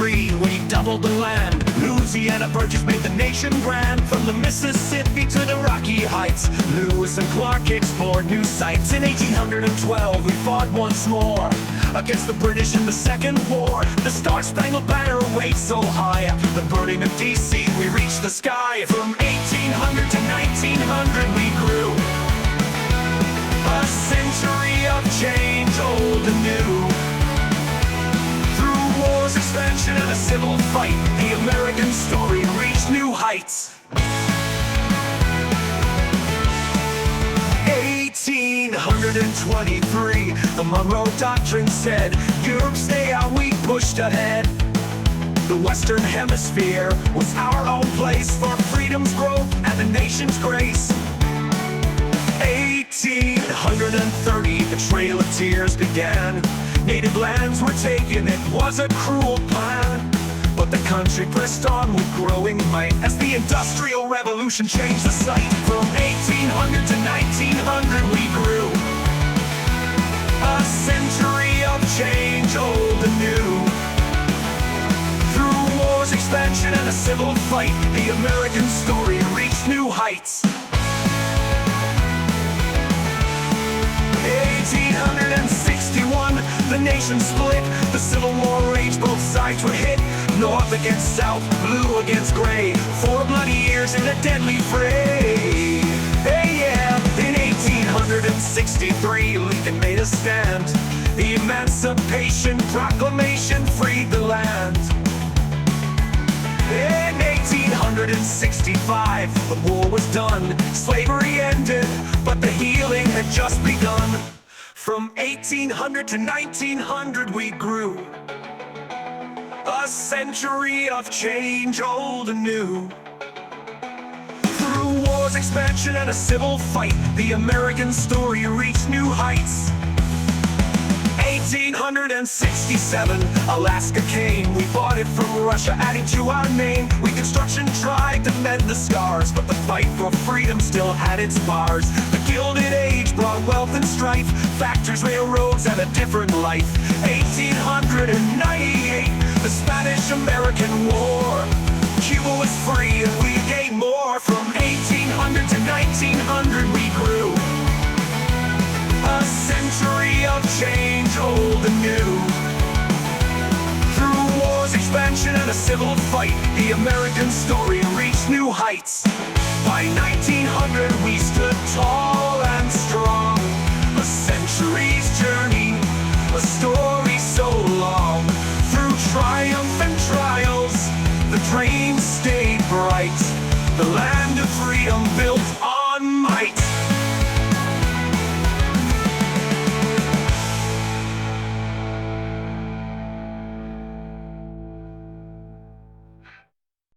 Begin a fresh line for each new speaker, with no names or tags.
free, we doubled the land. Louisiana Purchase made the nation grand. From the Mississippi to the Rocky Heights, Lewis and Clark explored new sights. In 1812 we fought once more against the British in the Second War. The Star-Spangled Banner waits so high. After the burning of D.C. we reached the sky. From 1800 to 1900 we grew. A century of change, old and new. Through wars, expansion, and a civil fight, the American story reached new heights. 1823, the Monroe Doctrine said, Europe stay out, we pushed ahead. The Western Hemisphere was our own place for freedom's growth and the nation's grace. 1830, the Trail of Tears began. Native lands were taken, it was a cruel plan. But the country pressed on with growing might as the Industrial Revolution changed the sight. From 1800 to 1900 we grew. A century of change, old and new. Through wars, expansion, and a civil fight, the American story reached new heights. 1861, the nation split. The Civil War raged, both sides were hit. North against South, blue against gray. 4 bloody years in a deadly fray. Hey, yeah. In 1863, Lincoln made a stand. The Emancipation Proclamation freed the land. In 1865, the war was done. Slavery ended, but the healing had just begun. From 1800 to 1900 we grew. A century of change, old and new. Through wars, expansion, and a civil fight, the American story reached new heights. 1867, Alaska came. We bought it from Russia, adding to our name. Reconstruction tried to mend the scars, but the fight for freedom still had its bars. The Gilded Age brought wealth and strife. Factories, railroads, and a different life. 1898, the Spanish-American War. Cuba was free and we gained more. From 1800 to 1900 we grew. A century of change, old and new. Through wars, expansion, and a civil fight, the American story reached new heights.